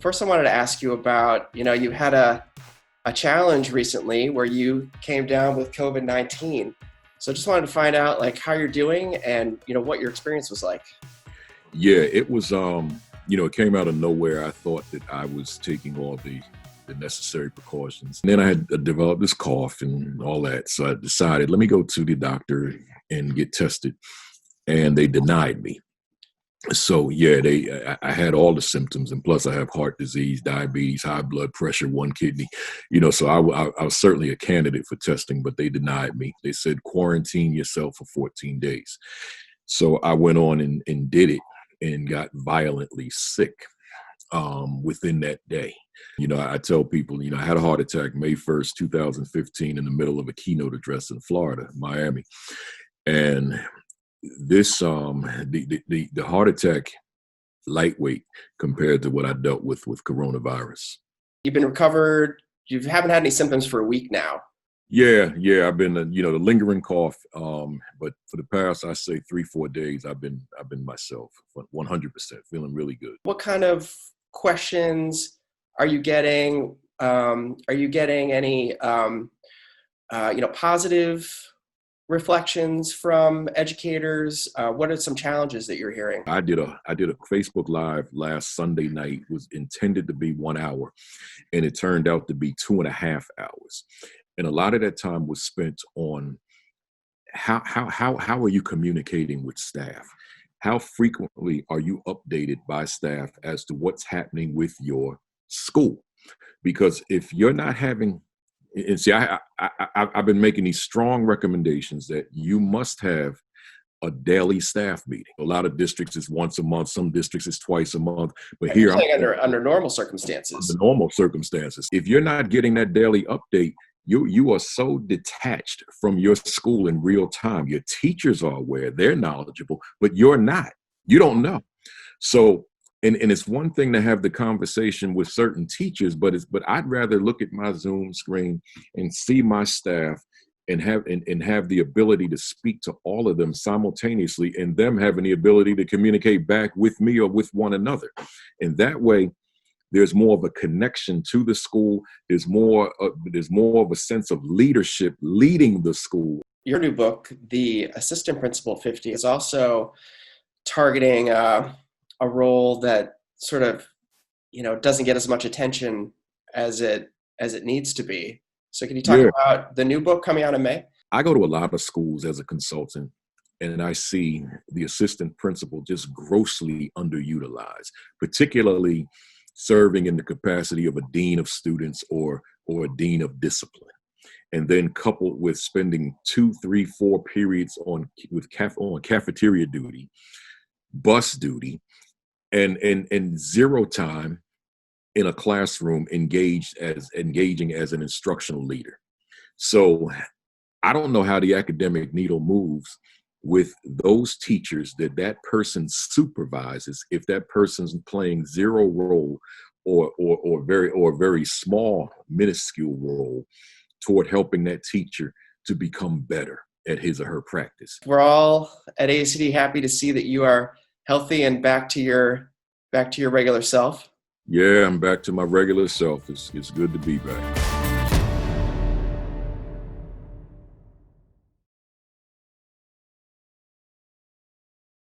First, I wanted to ask you about, you had a challenge recently where you came down with COVID-19. So just wanted to find out like how you're doing and, what your experience was like. Yeah, it was, it came out of nowhere. I thought that I was taking all the necessary precautions. And then I had developed this cough and all that. So I decided, let me go to the doctor and get tested. And they denied me. So yeah, I had all the symptoms, and plus I have heart disease, diabetes, high blood pressure, one kidney, so I was certainly a candidate for testing, but they denied me. They said, quarantine yourself for 14 days. So I went on and did it and got violently sick within that day. I tell people, I had a heart attack May 1st, 2015 in the middle of a keynote address in Florida, Miami. And this the heart attack lightweight compared to what I dealt with coronavirus. You've been recovered. You haven't had any symptoms for a week now. Yeah. I've been, the lingering cough. But for the past, I say 3-4 days, I've been myself 100%, feeling really good. What kind of questions are you getting? Are you getting any, positive reflections from educators? What are some challenges that you're hearing? I did a Facebook Live last Sunday night. Was intended to be 1 hour, and it turned out to be 2.5 hours. And a lot of that time was spent on how are you communicating with staff? How frequently are you updated by staff as to what's happening with your school? Because if you're not having, and see, I've been making these strong recommendations that you must have a daily staff meeting. A lot of districts is once a month, some districts is twice a month. But here, under normal circumstances. Under normal circumstances, if you're not getting that daily update, you are so detached from your school in real time. Your teachers are aware, they're knowledgeable, but you're not. You don't know. So. And it's one thing to have the conversation with certain teachers, but I'd rather look at my Zoom screen and see my staff and have the ability to speak to all of them simultaneously, and them having the ability to communicate back with me or with one another. And that way, there's more of a connection to the school. There's more of a sense of leadership leading the school. Your new book, The Assistant Principal 50, is also targeting a role that sort of, doesn't get as much attention as it needs to be. So can you talk about the new book coming out in May? I go to a lot of schools as a consultant, and I see the assistant principal just grossly underutilized, particularly serving in the capacity of a dean of students or a dean of discipline. And then coupled with spending 2, 3, 4 periods on cafeteria duty, bus duty, and zero time in a classroom engaging as an instructional leader. So I don't know how the academic needle moves with those teachers that person supervises if that person's playing zero role or a very small, minuscule role toward helping that teacher to become better at his or her practice. We're all at ACD happy to see that you are healthy and back to your regular self. Yeah, I'm back to my regular self. It's good to be back.